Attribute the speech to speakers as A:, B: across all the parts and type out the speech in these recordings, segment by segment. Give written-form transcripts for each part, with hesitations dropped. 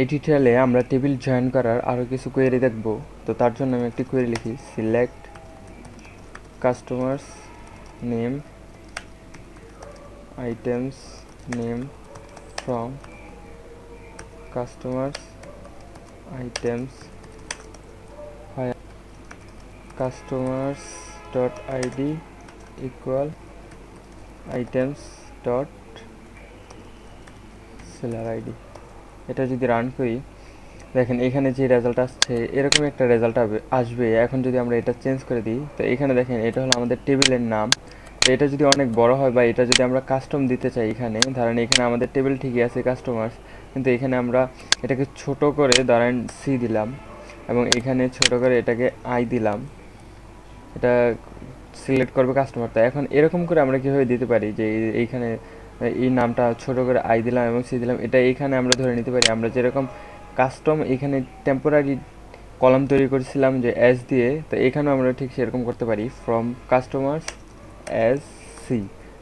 A: এই টিউটোরিয়ালে আমরা টেবিল জয়েন করার আরও কিছু কোয়েরি দেখব। তো তার জন্য আমি একটি কোয়েরি লিখি, select customers name items name from customers items customers dot ID equal items dot seller ID. এটা যদি রান করি, দেখেন এখানে যে রেজাল্ট আসছে এরকম একটা রেজাল্ট আসবে। এখন যদি আমরা এটা চেঞ্জ করে দিই, তো এখানে দেখেন এটা হলো আমাদের টেবিলের নাম। তো এটা যদি অনেক বড় হয় বা এটা যদি আমরা কাস্টম দিতে চাই, এখানে ধরেন এখানে আমাদের টেবিল ঠিকই আছে কাস্টমার্স, কিন্তু এখানে আমরা এটাকে ছোট করে ধরেন সি দিলাম এবং এখানে ছোট করে এটাকে আই দিলাম, এটা সিলেক্ট করবে কাস্টমার। তো এখন এরকম করে আমরা কীভাবে দিতে পারি যে এইখানে এই নামটা ছোট করে আই দিলাম এবং সি দিলাম, এটা এইখানে আমরা ধরে নিতে পারি। আমরা যেরকম কাস্টম এখানে টেম্পোরারি কলাম তৈরি করেছিলাম যে এস দিয়ে, তো এখানেও আমরা ঠিক সেরকম করতে পারি, ফ্রম কাস্টমার্স এস সি।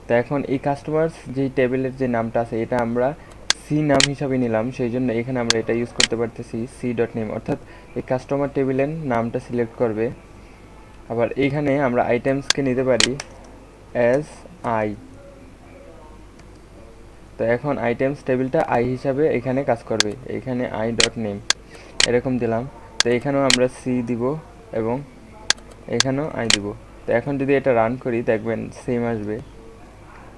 A: তো এখন এই কাস্টমার্স যেই টেবিলের যে নামটা আছে এটা আমরা সি নাম হিসাবে নিলাম, সেই জন্য এখানে আমরা এটা ইউজ করতে পারতেছি সি ডট নেম, অর্থাৎ এই কাস্টমার টেবিলের নামটা সিলেক্ট করবে। আবার এইখানে আমরা আইটেমসকে নিতে পারি এস আই। তো এখন আইটেমস টেবিলটা আই হিসাবে এখানে কাজ করবে, এখানে আই ডট নেম এরকম দিলাম। তো এখানেও আমরা সি দিব এবং এখানেও আই দিব। তো এখন যদি এটা রান করি দেখবেন সেম আসবে,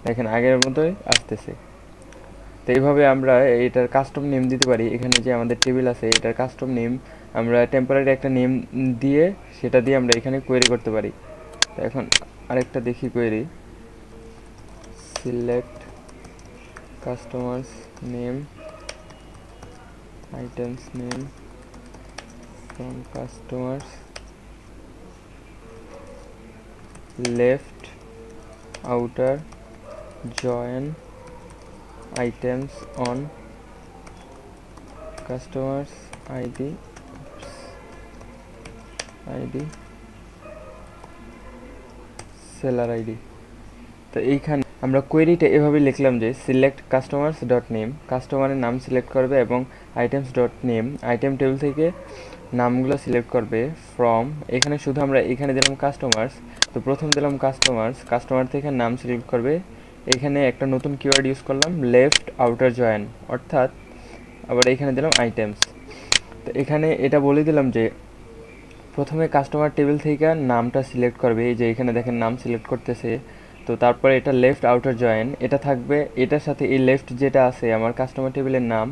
A: দেখেন আগের মতোই আসতেছে। তো এইভাবে আমরা এটার কাস্টম নেম দিতে পারি। এখানে যে আমাদের টেবিল আছে এটার কাস্টম নেম আমরা টেম্পোরারি একটা নেম দিয়ে সেটা দিয়ে আমরা এখানে কোয়েরি করতে পারি। তো এখন আরেকটা দেখি query, select customers name items name from customers left outer join items on customers id seller id। তো এইখানে আমরা কোয়েরিটা এভাবে লিখলাম যে সিলেক্ট কাস্টমার্স ডট নেম, কাস্টমারের নাম সিলেক্ট করবে এবং items dot name item table থেকে নামগুলো সিলেক্ট করবে ফ্রম, এখানে শুধু আমরা এখানে দিলাম কাস্টমার্স। তো প্রথম দিলাম কাস্টমার্স, কাস্টমার থেকে নাম সিলেক্ট করবে। এখানে একটা নতুন কিওয়ার্ড ইউজ করলাম লেফট আউটার জয়েন, অর্থাৎ আবার এখানে দিলাম আইটেমস। তো এখানে এটা বলে দিলাম যে প্রথমে কাস্টমার টেবিল থেকে নামটা সিলেক্ট করবে, এই যে এখানে দেখেন নাম সিলেক্ট করতেছে। তো তারপরে এটা লেফট আউটার জয়েন এটা থাকবে, এটার সাথে এই লেফট যেটা আছে আমার কাস্টমার টেবিলের নাম,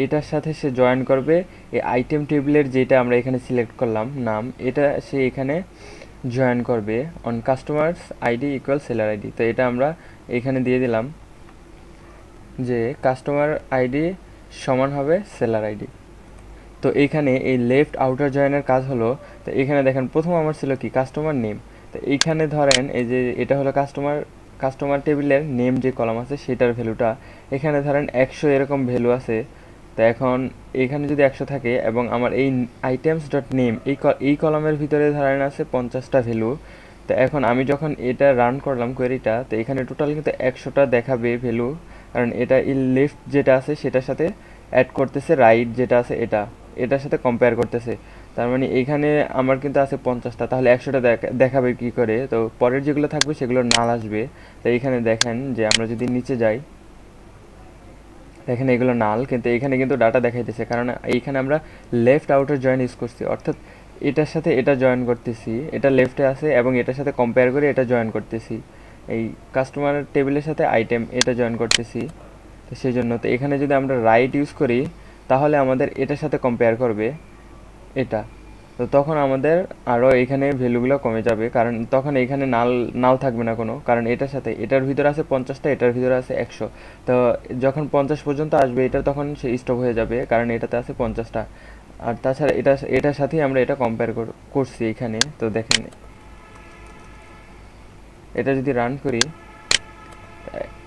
A: এটার সাথে সে জয়েন করবে এই আইটেম টেবিলের যেটা আমরা এখানে সিলেক্ট করলাম নাম, এটা সে এখানে জয়েন করবে on customers ID equal seller ID. তো এটা আমরা এখানে দিয়ে দিলাম যে কাস্টমার আইডি সমান হবে সেলার আইডি। তো এইখানে এই লেফট আউটার জয়েনের কাজ হলো, তো এখানে দেখেন প্রথম আমার ছিল কি কাস্টমার নেম। তো এইখানে ধরেন এই যে এটা হলো কাস্টমার টেবিলের নেম যে কলাম আছে সেটার ভ্যালুটা, এখানে ধরেন 100 এরকম ভ্যালু আছে। তো এখন এখানে যদি 100 থাকে এবং আমার এই আইটেমস ডট নেম এই কলামের ভিতরে ধরেন আছে 50টা ভ্যালু। তো এখন আমি যখন এটা রান করলাম কোয়েরিটা, তো এখানে টোটাল কিন্তু 100টা দেখাবে ভ্যালু, কারণ এটা এই লেফট যেটা আছে সেটার সাথে অ্যাড করতেছে, রাইট যেটা আছে এটার সাথে কম্পেয়ার করতেছে। তার মানে এইখানে আমার কিন্তু আছে 50টা, তাহলে 100টা দেখাবে কি করে? তো পরের যেগুলো থাকবে সেগুলো নাল আসবে। তো এইখানে দেখেন যে আমরা যদি নিচে যাই, দেখেন এগুলো নাল, কিন্তু এখানে কিন্তু ডাটা দেখাইতেছে, কারণ এইখানে আমরা লেফট আউটার জয়েন ইউজ করছি, অর্থাৎ এটার সাথে এটা জয়েন করতেছি, এটা লেফটে আছে এবং এটার সাথে কম্পেয়ার করে এটা জয়েন করতেছি, এই কাস্টমার টেবিলের সাথে আইটেম এটা জয়েন করতেছি। তো সেই জন্য তো এখানে যদি আমরা রাইট ইউজ করি তাহলে আমাদের এটার সাথে কম্পেয়ার করবে এটা। তো তখন আমাদের আরও এখানে ভ্যালুগুলো কমে যাবে, কারণ তখন এখানে নাল থাকবে না কোনো, কারণ এটার সাথে এটার ভিতরে আছে 50টা, এটার ভিতরে আছে 100। তো যখন 50 পর্যন্ত আসবে এটা তখন সে স্টপ হয়ে যাবে, কারণ এটাতে আছে 50টা। আর তাছাড়া এটার সাথেই আমরা এটা কম্পেয়ার করছি এখানে। তো দেখেন এটা যদি রান করি,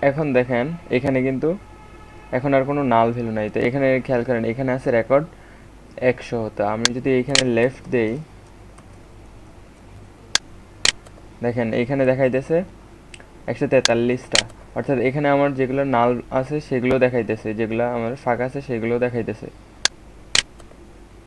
A: এখন দেখেন এখানে কিন্তু এখন আর কোনো নাল ভ্যালু নাই। তো এখানে খেয়াল করেন এখানে আছে রেকর্ড 100। তো আমি যদি এখানে লেফট দেই, দেখেন এইখানে দেখাইতেছে 143টা, অর্থাৎ এখানে আমার যেগুলো নাল আছে সেগুলো দেখাইতেছে, যেগুলো আমার ফাঁকা আছে সেগুলো দেখাইতেছে।